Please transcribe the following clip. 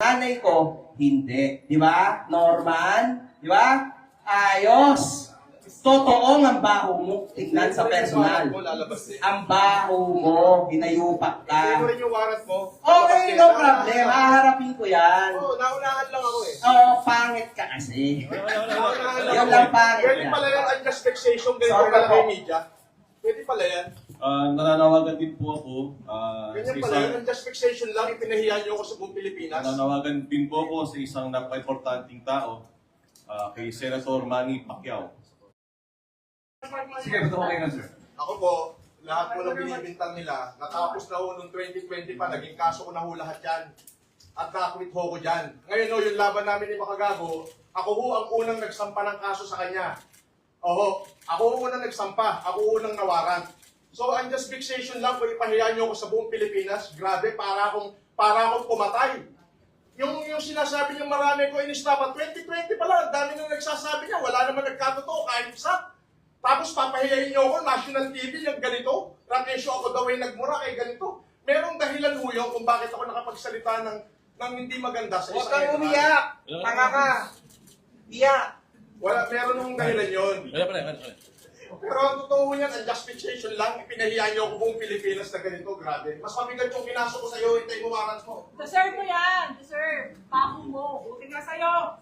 Nanay ko, hindi. Di ba? Norman? Di ba? Ayos. Totoong ang baho mo. Tignan sa personal. Ang baho mo, ginayupak ka. Hindi mo rin yung warrant mo. Okay, no problem. Haharapin ko yan. Oo, naunahan lang ako eh. Oo, pangit ka kasi. Yan lang pangit Pwede yan. pala yan, unjust vexation, ganito Sorry pala po. kay media. Pwede pala yan. Nananawagan din po ako Ganyan sa pala yan, isang unjust vexation lang, ipinahiya niyo ako sa buong Pilipinas. nananawagan din po ako sa isang napaka-importanting tao, kay Senator Manny Pacquiao. Sige, gusto ko kayo na, sir. Ako po, lahat po ng binibintang nila, natapos na ho noong 2020 pa, naging kaso ko na ho lahat yan. At nakakwit ho ko dyan. Ngayon ho, yung laban namin ni Makagago, ako ho ang unang nagsampa ng kaso sa kanya. Oho, ako ho unang nagsampa, ako ho unang nawaran. So, unjust vexation lang kung ipahiya niyo ako sa buong Pilipinas. Grabe, para akong pumatay. Yung sinasabi niyo marami ko inistapa, 2020 pa lang, dami nang nagsasabi niya, wala naman nagkatotoo, kahit isa. Tapos papahiyain niyo ako, national TV, yung ganito. Rakesyo ako daw ay nagmura kay ganito. Merong dahilan ho yun kung bakit ako nakapagsalita ng hindi maganda sa Huwag isang kang edad. umiyak. Tanga ka. Iyak. Meron nung dahilan yun. Wala. Pero ang totoo niyan, ang justification lang, ipinahiya niyo ako buong Pilipinas na ganito, grabe. Mas mabigat yung kinaso ko sa'yo, hintay mo warrant mo. Deserve mo yan! Deserve! Baho mo! Buti nga sa'yo!